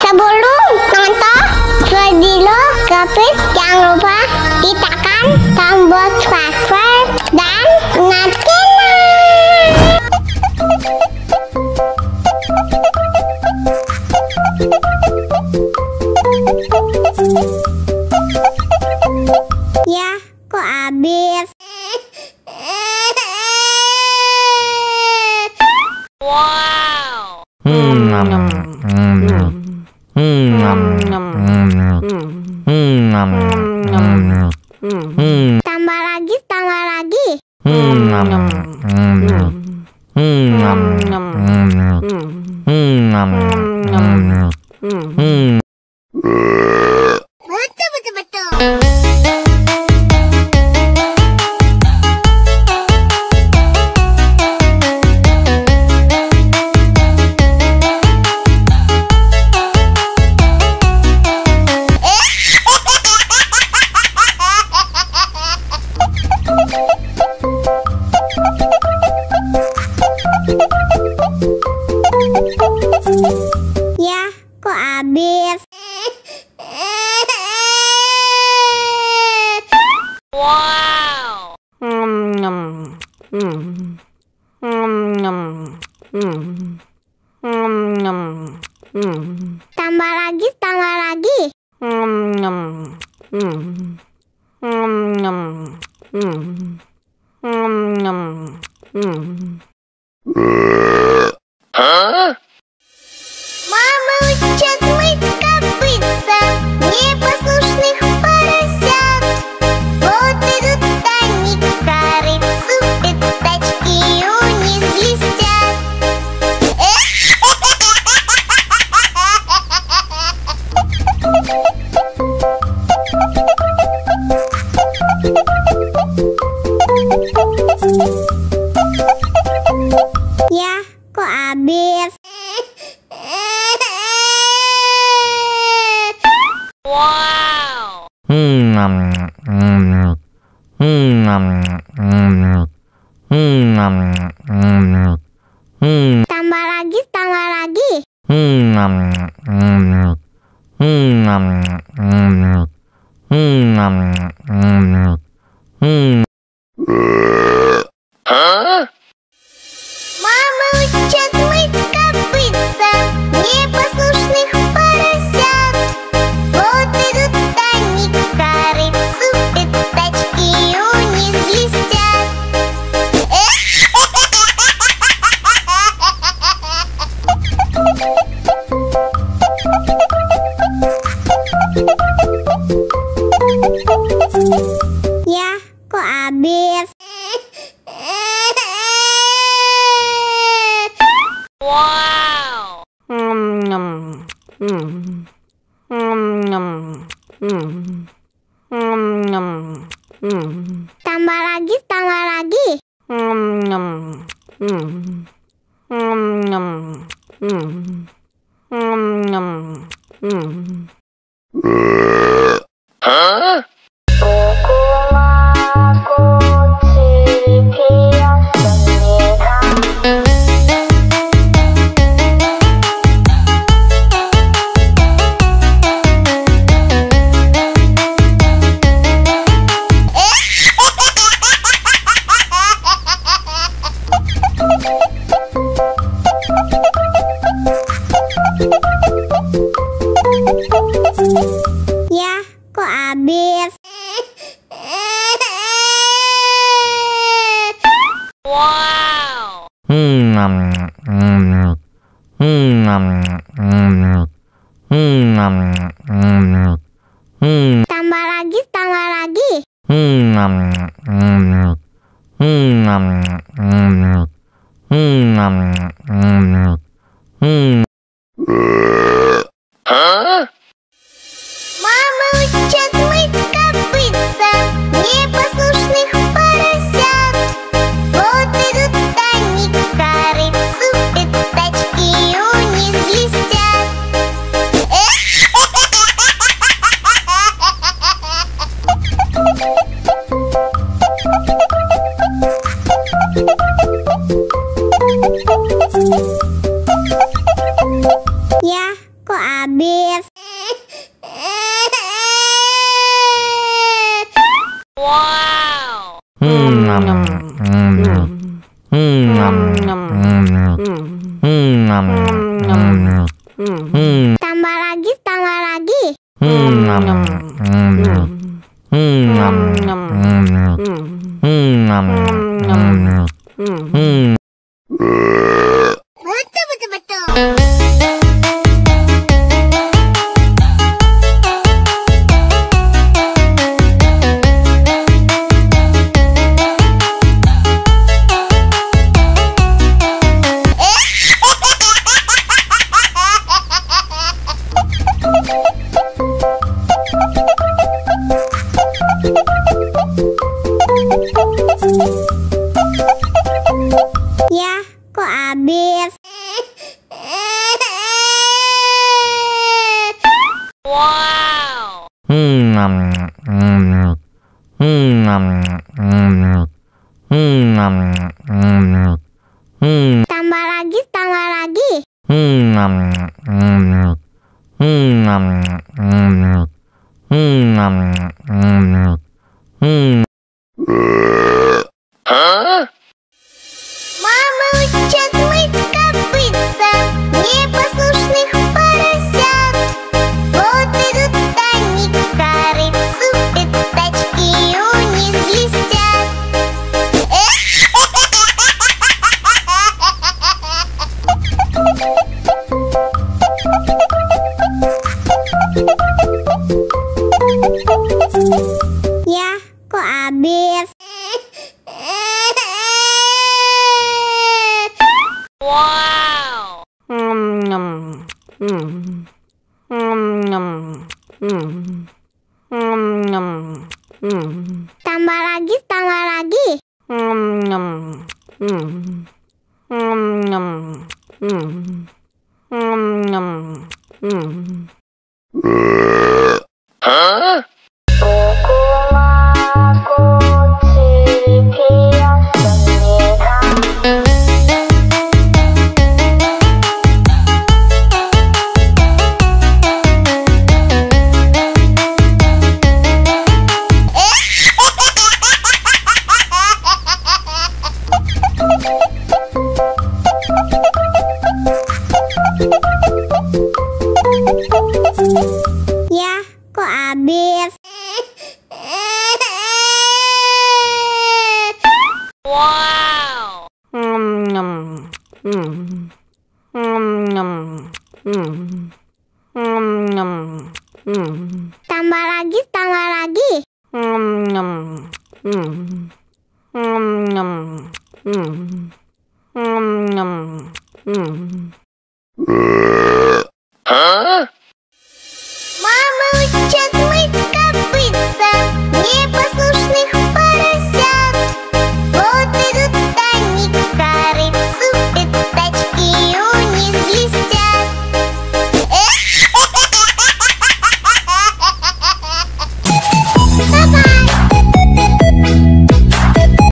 Sebelum nonton video Gapit, jangan lupa tekan tombol subscribe dan nyalakan. Ya, kok habis? Wow. Tambah lagi, tambah lagi. Betul. Ya, kok habis? Wow. Tambah lagi, tambah lagi. Мама учат мыть копытца непослушных поросят. Вот идут они к корыцу, пятачки у них блестят. Ya, kok habis? Wow. Tambah lagi, tambah lagi. Мама учат мыть копытца непослушных поросят. Вот идут они к корыцу, пятачки у них блестят. Ya, kok habis? Wow. Tambah lagi, tambah lagi. Ya, kok habis? Wow. Tambah lagi, tambah lagi. Мама учат мыть копытца непослушных поросят. Вот идут они к корыцу, пятачки у них блестят. habis. Wow. Tambah lagi, tambah lagi. Betul, betul, betul. Ya, kok habis? Wow. Tambah lagi, tambah lagi. Мама учат мыть копытца непослушных поросят. Вот идут они к корыцу, пятачки у них блестят. Ya, kok habis? Wow. Tambah lagi, tambah lagi. Ya, kok habis? Wow. Tambah lagi, tambah lagi. Huh?